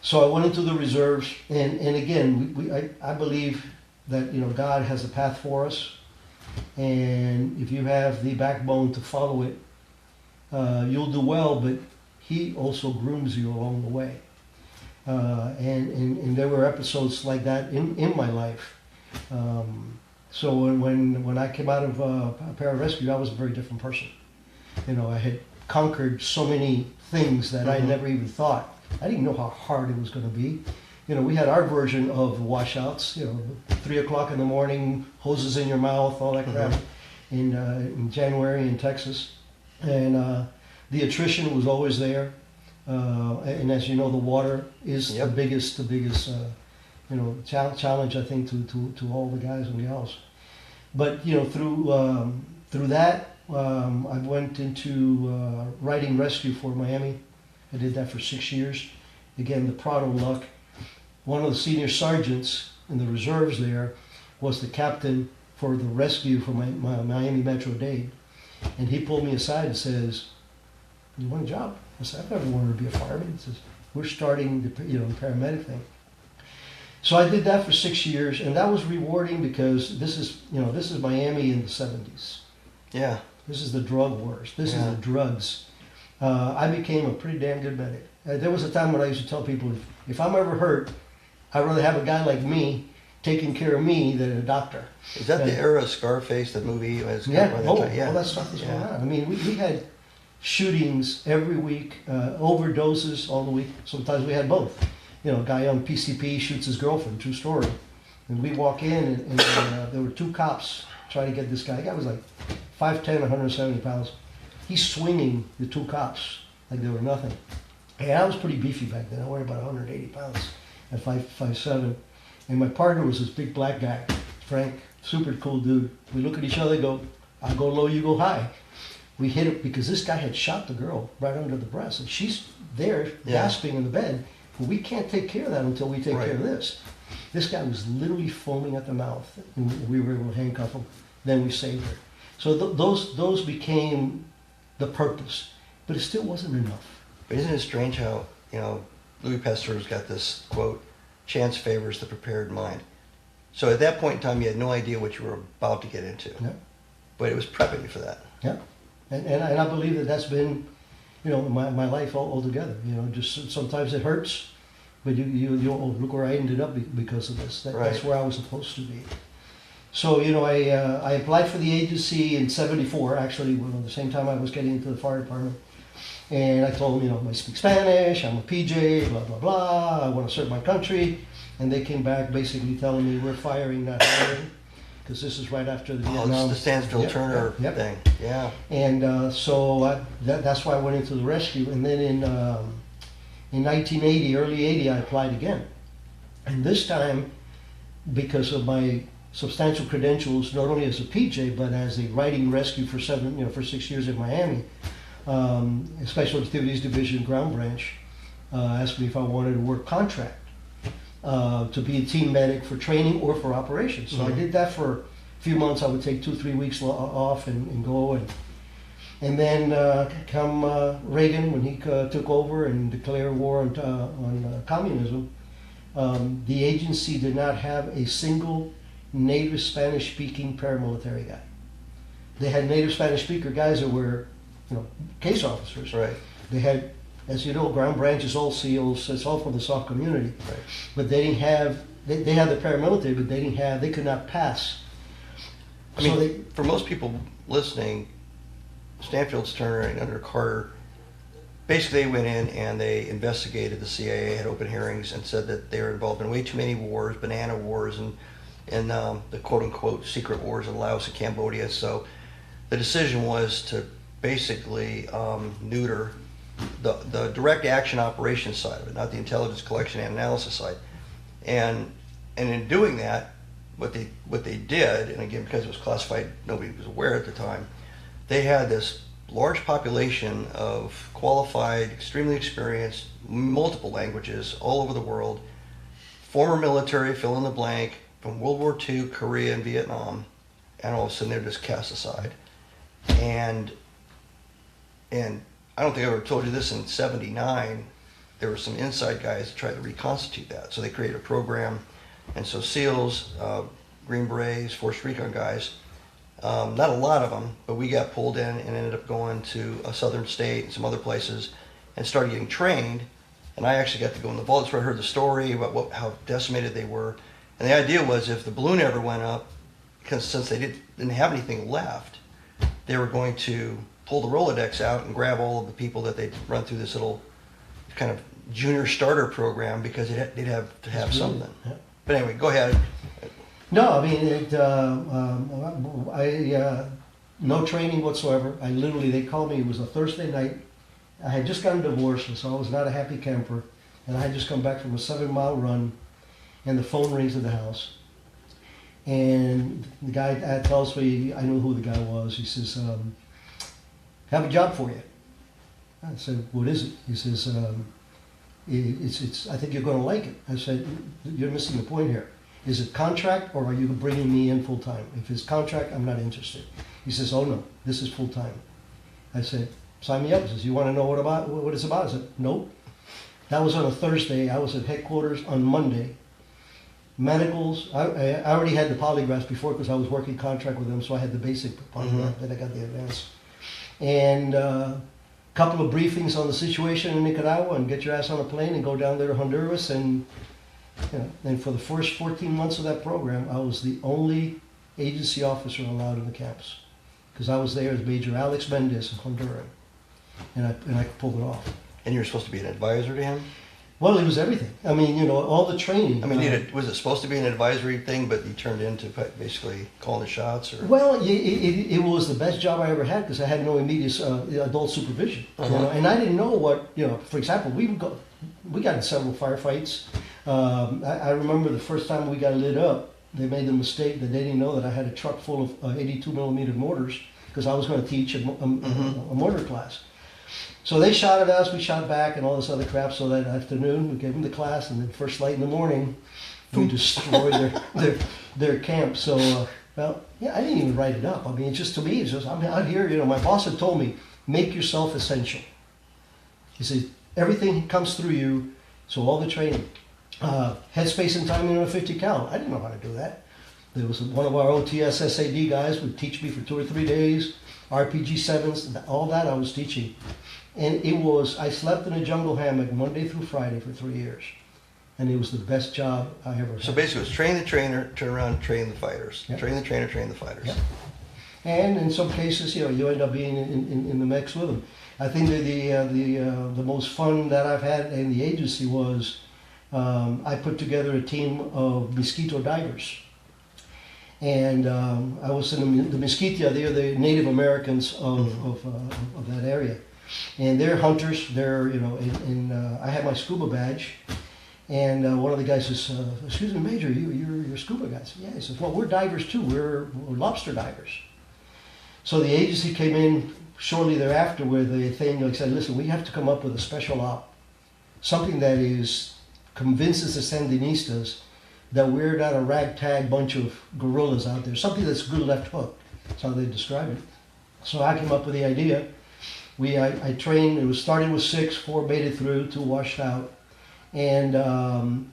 So I went into the reserves, and again, I believe that God has a path for us, and if you have the backbone to follow it, you'll do well. But He also grooms you along the way. And there were episodes like that in my life. So when I came out of pararescue, I was a very different person. I had conquered so many things that I never even thought. I didn't know how hard it was going to be. We had our version of washouts. 3 o'clock in the morning, hoses in your mouth, all that crap. In January in Texas, and the attrition was always there. And as you know, the water is the biggest challenge, I think, to all the guys and gals. But through that, I went into riding rescue for Miami. I did that for 6 years. Again, the Prado luck. One of the senior sergeants in the reserves there was the captain for the rescue for my Miami Metro-Dade, and he pulled me aside and says, "You want a job?" I said, I've never wanted to be a fireman. He says, we're starting the, the paramedic thing. So I did that for 6 years, and that was rewarding because this is Miami in the 70s. Yeah. This is the drug wars. This is the drugs. I became a pretty damn good medic. There was a time when I used to tell people, if I'm ever hurt, I'd rather have a guy like me taking care of me than a doctor. Is that the era of Scarface, the movie? Was Yeah, all that stuff is going on. I mean, we had shootings every week, overdoses all the week. Sometimes we had both. A guy on PCP shoots his girlfriend, true story. And we walk in, and there were two cops trying to get this guy. The guy was like 5'10", 170 pounds. He's swinging the two cops like they were nothing. And I was pretty beefy back then. I weighed about 180 pounds at 5'7". And my partner was this big black guy, Frank, super cool dude. We look at each other, go, I go low, you go high. We hit it because this guy had shot the girl right under the breast, and she's there gasping in the bed. But we can't take care of that until we take care of this. This guy was literally foaming at the mouth, and we were able to handcuff him. Then we saved her. So those became the purpose, but it still wasn't enough. But isn't it strange how, Louis Pasteur's got this quote, chance favors the prepared mind. So at that point in time, you had no idea what you were about to get into. Yeah. But it was prepping you for that. Yeah. And I believe that that's been, my life altogether. Just sometimes it hurts, but you look where I ended up because of this. That's where I was supposed to be. So, I applied for the agency in '74, actually, the same time I was getting into the fire department. And I told them, I speak Spanish, I'm a PJ, blah, blah, blah, I want to serve my country. And they came back basically telling me, we're firing, not hiring, because this is right after the Vietnam. It's the Stansfield-Turner thing, yeah. And so that's why I went into the rescue. And then in 1980, early 80, I applied again. And this time, because of my substantial credentials, not only as a PJ, but as a writing rescue for 6 years in Miami, Special Activities Division Ground Branch asked me if I wanted to work contract to be a team medic for training or for operations. So I did that for a few months. I would take 2-3 weeks off and go. And then come Reagan, when he took over and declared war on communism, the agency did not have a single native Spanish-speaking paramilitary guy. They had native Spanish-speaker guys that were case officers. Right. They had, as you know, ground branches, all SEALs, it's all from the SOF community. Right. But they didn't have, they had the paramilitary, but they could not pass. For most people listening, Stansfield-Turner and under Carter, basically they went in and they investigated the CIA, had open hearings, and said that they were involved in way too many wars, banana wars, and the quote-unquote secret wars in Laos and Cambodia. So the decision was to basically neuter the direct action operations side of it, not the intelligence collection and analysis side. And in doing that, what they did, and again because it was classified, nobody was aware at the time, they had this large population of qualified, extremely experienced, multiple languages all over the world, former military, fill in the blank, from World War II, Korea, and Vietnam, and all of a sudden they're just cast aside. And I don't think I ever told you this, in '79, there were some inside guys that tried to reconstitute that. So they created a program, and so SEALs, Green Berets, Force Recon guys, not a lot of them, but we got pulled in and ended up going to a southern state and some other places and started getting trained. And I actually got to go in the vault. That's where I heard the story about how decimated they were. And the idea was if the balloon ever went up, because since they didn't have anything left, they were going to pull the Rolodex out and grab all of the people that they'd run through this little kind of junior starter program, because they'd have to have something. Yeah. But anyway, go ahead. No, I mean, no training whatsoever. They called me, it was a Thursday night. I had just gotten divorced, so I was not a happy camper. And I had just come back from a 7-mile run, and the phone rings at the house. And the guy tells me, I knew who the guy was. He says, have a job for you. I said, what is it? He says, I think you're going to like it. I said, you're missing the point here. Is it contract, or are you bringing me in full time? If it's contract, I'm not interested. He says, oh no, this is full time. I said, sign me up. He says, you want to know what it's about? I said, nope. That was on a Thursday. I was at headquarters on Monday. Medicals, I already had the polygraphs before because I was working contract with them, so I had the basic polygraph, then I got the advanced. And couple of briefings on the situation in Nicaragua, and get your ass on a plane and go down there to Honduras. And and for the first 14 months of that program, I was the only agency officer allowed in the camps, because I was there as Major Alex Mendez, a Honduran, and I pulled it off. And you were supposed to be an advisor to him? Well, it was everything. I mean, all the training. I mean, was it supposed to be an advisory thing, but you turned into basically calling the shots? Or? Well, it was the best job I ever had because I had no immediate adult supervision. And I didn't know what, for example, we got in several firefights. I remember the first time we got lit up, they made the mistake that they didn't know that I had a truck full of 82 millimeter mortars because I was going to teach a mortar class. So they shot at us, we shot back, and all this other crap. So that afternoon, we gave them the class, and then first light in the morning, we destroyed their camp. So, I didn't even write it up. I mean, it's just, to me, it's just, I'm out here, my boss had told me, make yourself essential. He said, everything comes through you, so all the training. Headspace and timing on a 50 cal. I didn't know how to do that. There was one of our OTS SAD guys would teach me for 2 or 3 days, RPG 7s, all that I was teaching. And I slept in a jungle hammock Monday through Friday for 3 years. And it was the best job I ever had. So basically it was train the trainer, turn around, train the fighters. Yep. Train the trainer, train the fighters. Yep. And in some cases, you end up being in the mix with them. I think that the most fun that I've had in the agency was I put together a team of mosquito divers. And I was in the Mesquite, they're the Native Americans of that area. And they're hunters, I had my scuba badge. And one of the guys says, excuse me, Major, you're a scuba guy? I said, yeah. He says, well, we're divers too, we're lobster divers. So the agency came in shortly thereafter with a thing, like said, listen, we have to come up with a special op. Something that convinces the Sandinistas that we're not a ragtag bunch of guerrillas out there. Something that's good left hook. That's how they describe it. So I came up with the idea. I trained, started with 6, 4 made it through, 2 washed out. And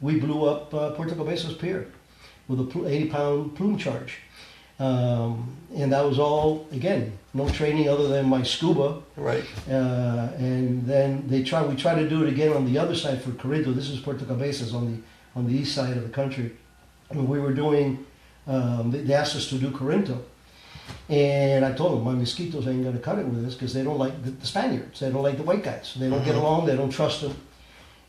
we blew up Puerto Cabezas Pier with a 80-pound plume charge. And that was all, again, no training other than my scuba. Right. And then we tried to do it again on the other side for Corinto. This is Puerto Cabezas on the east side of the country. And we were doing, they asked us to do Corinto. And I told them, my mosquitoes ain't going to cut it with this because they don't like the Spaniards. They don't like the white guys. They don't get along. They don't trust them.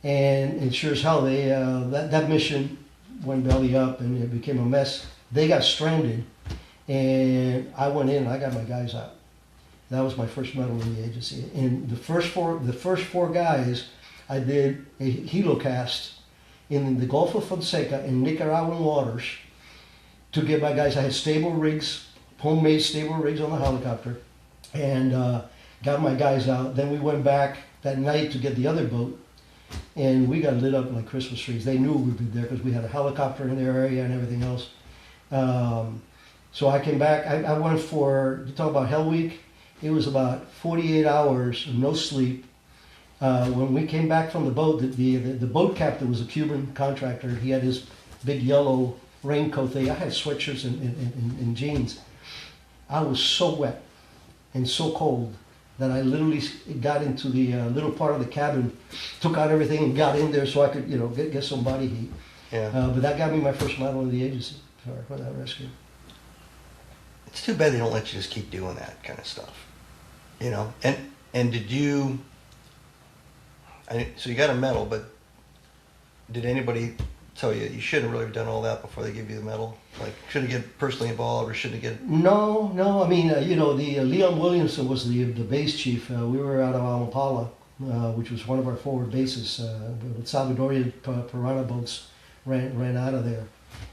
And sure as hell, that mission went belly up and it became a mess. They got stranded. And I went in and I got my guys out. That was my first medal in the agency. And the first four guys, I did a helocast in the Gulf of Fonseca in Nicaraguan waters to get my guys. I had stable rigs, homemade stable rigs on the helicopter, and got my guys out. Then we went back that night to get the other boat, and we got lit up like Christmas trees. They knew we'd be there because we had a helicopter in their area and everything else. So I came back. I went for, you talk about Hell Week, it was about 48 hours of no sleep. When we came back from the boat, the boat captain was a Cuban contractor. He had his big yellow raincoat thing. I had sweatshirts and jeans. I was so wet and so cold that I literally got into the little part of the cabin, took out everything and got in there so I could, get some body heat. Yeah. But that got me my first medal in the agency for that rescue. It's too bad they don't let you just keep doing that kind of stuff, And did you? So you got a medal, but did anybody tell you shouldn't really have done all that before they give you the medal? Like, shouldn't get personally involved, or shouldn't get? No. I mean, the Leon Williamson was the base chief. We were out of Amapala, which was one of our forward bases. The Salvadorian piranha boats ran out of there.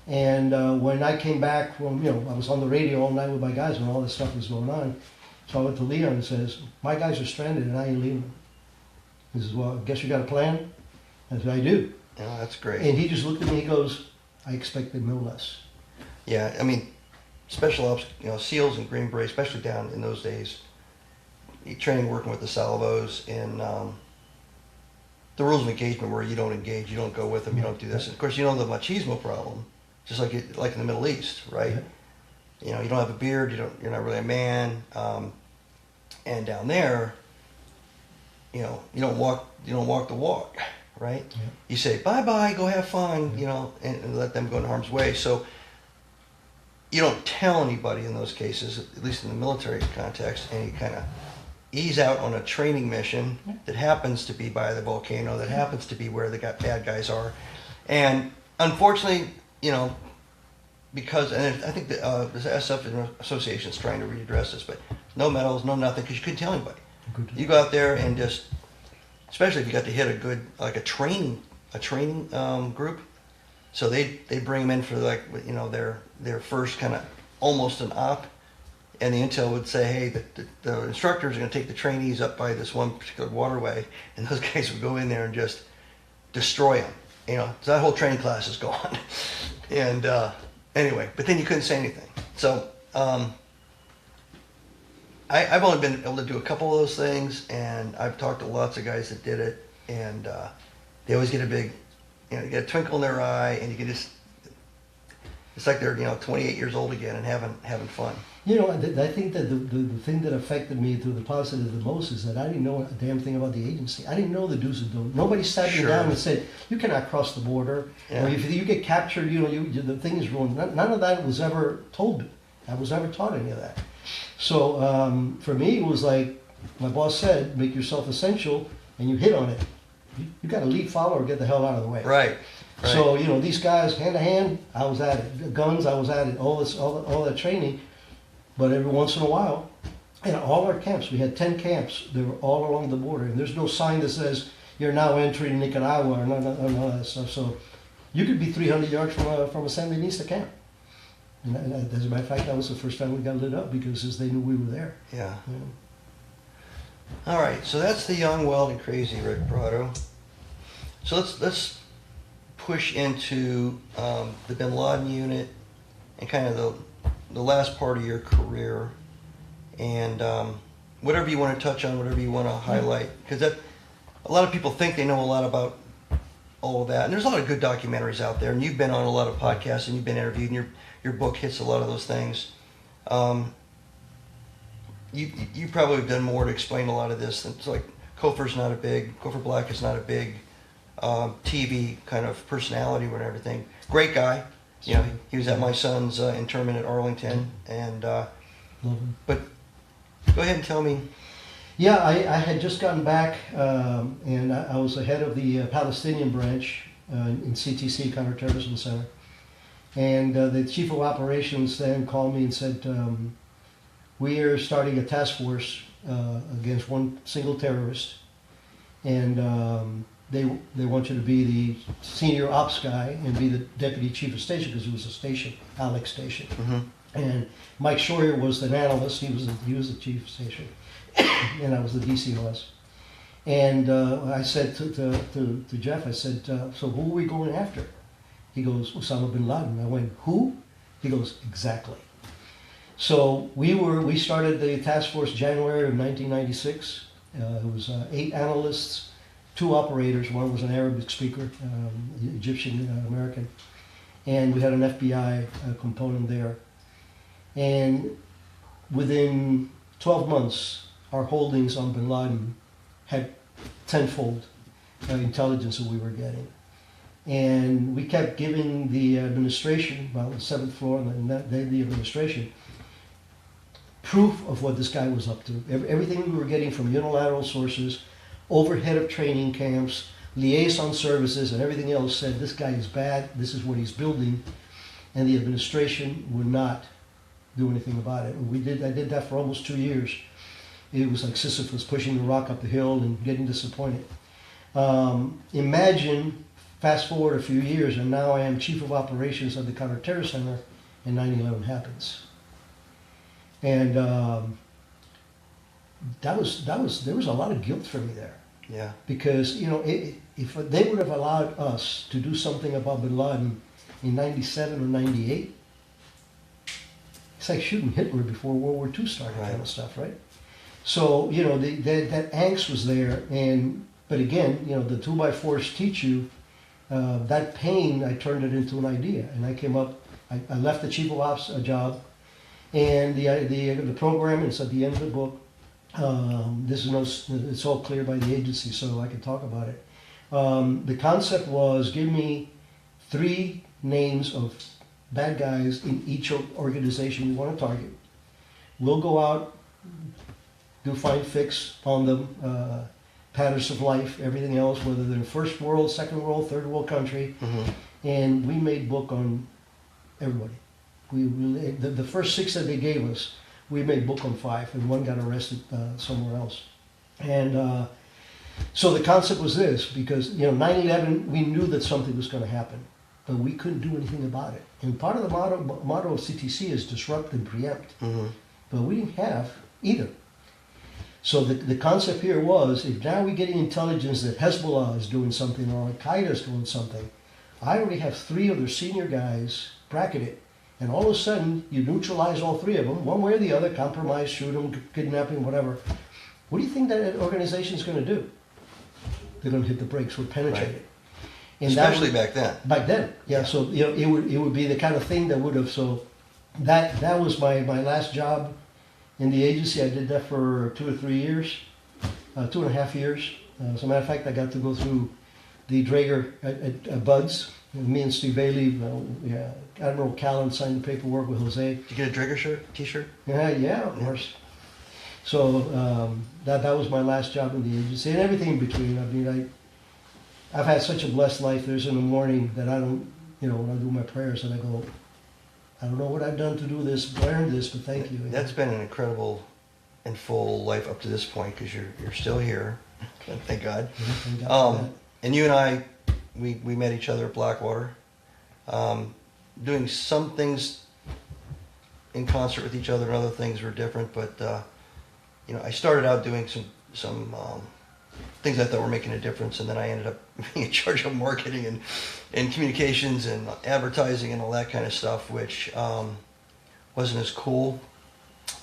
And when I came back, I was on the radio all night with my guys when all this stuff was going on. So I went to Leon and says, my guys are stranded and I ain't leaving them. He says, well, I guess you got a plan? I said, I do. Yeah, that's great. And he just looked at me, he goes, I expected no less. Yeah, I mean, special ops, SEALs and Green Beret, especially down in those days, training working with the salvos in the rules of engagement, where you don't engage, you don't go with them, you don't do this. And of course, you know the machismo problem, just like like in the Middle East, right? Yeah. You know, you don't have a beard, you're not really a man, and down there, you know, you don't walk the walk, right? Yeah. You say bye bye, go have fun, you know, and let them go in harm's way. So you don't tell anybody in those cases, at least in the military context, and you kind of ease out on a training mission that happens to be by the volcano, that happens to be where the bad guys are. And unfortunately, you know, because, and I think the SF Association is trying to readdress this, but no medals, no nothing, because you couldn't tell anybody. You go out there and just, especially if you got to hit a good, like a training group, so they bring them in for like, you know, their first kind of almost an op, and the intel would say, hey, the instructors are going to take the trainees up by this one particular waterway, and those guys would go in there and just destroy them. You know, so that whole training class is gone. And anyway, but then you couldn't say anything. So I've only been able to do a couple of those things, and I've talked to lots of guys that did it, and they always get a big, you know, you get a twinkle in their eye, and you can just, it's like they're, you know, 28 years old again and having fun. You know, I think that the thing that affected me to the positive the most is that I didn't know a damn thing about the agency. I didn't know the do's and don'ts. Nobody sat me down and said, you cannot cross the border. Yeah. Or if you get captured, you know, the thing is ruined. None of that was ever told me. I was never taught any of that. So for me, it was like my boss said, make yourself essential, and you hit on it. You got to lead, follow, or get the hell out of the way. Right. So, you know, these guys, hand to hand, I was at it. The guns, I was at it. All that training. But every once in a while, you know, all our camps, we had 10 camps. They were all along the border. And there's no sign that says, you're now entering Nicaragua or none of that stuff. So you could be 300 yards from a Sandinista camp. And as a matter of fact, that was the first time we got lit up because they knew we were there. Yeah. Yeah. All right, so that's the young, wild, and crazy Ric Prado. So let's push into the Bin Laden unit and kind of the last part of your career, and whatever you want to touch on, whatever you want to highlight, because a lot of people think they know a lot about all of that, and there's a lot of good documentaries out there, and you've been on a lot of podcasts and you've been interviewed, and your book hits a lot of those things. You probably have done more to explain a lot of this. It's like Gopher Black is not a big TV kind of personality and everything. Great guy. You know, he was at my son's interment at Arlington, and but go ahead and tell me. Yeah, I had just gotten back, and I was the head of the Palestinian branch in CTC, Counter-Terrorism Center. And the chief of operations then called me and said, we are starting a task force against one single terrorist, and they want you to be the senior ops guy and be the deputy chief of station, because it was a station, Alex Station. Mm-hmm. And Mike Schroyer was an analyst. He was the chief of station, and I was the DCOS. And I said to Jeff, I said, so who are we going after? He goes, Osama bin Laden. I went, who? He goes, exactly. So we started the task force January of 1996. It was 8 analysts, 2 operators. One was an Arabic speaker, Egyptian American, and we had an FBI component there. And within 12 months, our holdings on bin Laden had tenfold intelligence that we were getting. And we kept giving the administration, well, the 7th floor and the administration, proof of what this guy was up to. Everything we were getting from unilateral sources, overhead of training camps, liaison services, and everything else said, this guy is bad, this is what he's building, and the administration would not do anything about it. And I did that for almost 2 years. It was like Sisyphus pushing the rock up the hill and getting disappointed. Imagine, fast forward a few years, and now I am chief of operations of the counter-terrorism center, and 9/11 happens. And there was a lot of guilt for me there. Yeah. Because, you know, if they would have allowed us to do something about bin Laden in 97 or 98, it's like shooting Hitler before World War II started, kind of stuff, right? So, that angst was there, but again, the 2x4s teach you, that pain, I turned it into an idea, and I came up, I left the chief of ops job, and the program, it's at the end of the book, it's all clear by the agency, so I can talk about it. The concept was, give me 3 names of bad guys in each organization you want to target. We'll go out, do find fix on them, patterns of life, everything else, whether they're first world, second world, third world country, and we made book on everybody. The first 6 that they gave us, we made book on 5, and 1 got arrested somewhere else. And so the concept was this, because 9/11, we knew that something was going to happen, but we couldn't do anything about it. And part of the motto of CTC is disrupt and preempt, but we didn't have either. So the concept here was, if now we're getting intelligence that Hezbollah is doing something or Al-Qaeda is doing something, I already have 3 of their senior guys bracketed, and all of a sudden you neutralize all 3 of them, one way or the other, compromise, shoot them, kidnapping, whatever. What do you think that organization is going to do? They're going to hit the brakes, would penetrate it. And Especially back then. Back then, yeah. So it would be the kind of thing that would have. So that was my last job in the agency. I did that for 2 or 3 years, 2.5 years. As a matter of fact, I got to go through the Draeger at Bud's. Me and Steve Bailey, Admiral Callan signed the paperwork with Jose. Did you get a Draeger T-shirt? Yeah, of course. So that was my last job in the agency, and everything in between. I mean, I've had such a blessed life. There's in the morning that I don't, when I do my prayers, and I go, I don't know what I've done to do this, learn this, but thank you. That's been an incredible and full life up to this point, because you're still here. Thank God. Thank God for that. And you and I, we met each other at Blackwater, doing some things in concert with each other, and other things were different. But I started out doing some things I thought were making a difference, and then I ended up being in charge of marketing and communications and advertising and all that kind of stuff, which wasn't as cool.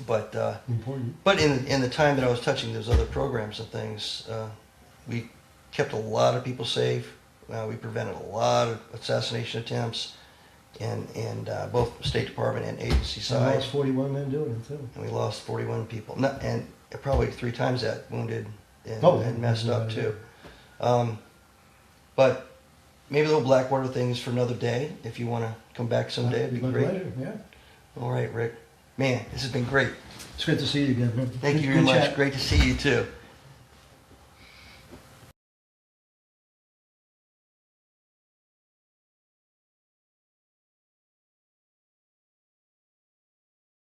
But Important. But in the time that I was touching those other programs and things, we kept a lot of people safe. We prevented a lot of assassination attempts, and both State Department and agency I side. lost 41 men doing it too. And we lost 41 people, and probably 3 times that, wounded and, Oh, and messed up yeah. too. But maybe the little Blackwater thing is for another day. If you want to come back someday, it'd be My great. pleasure, yeah. All right, Rick. Man, this has been great. It's good to see you again, man. Thank you very Good much. chat. Great to see you too.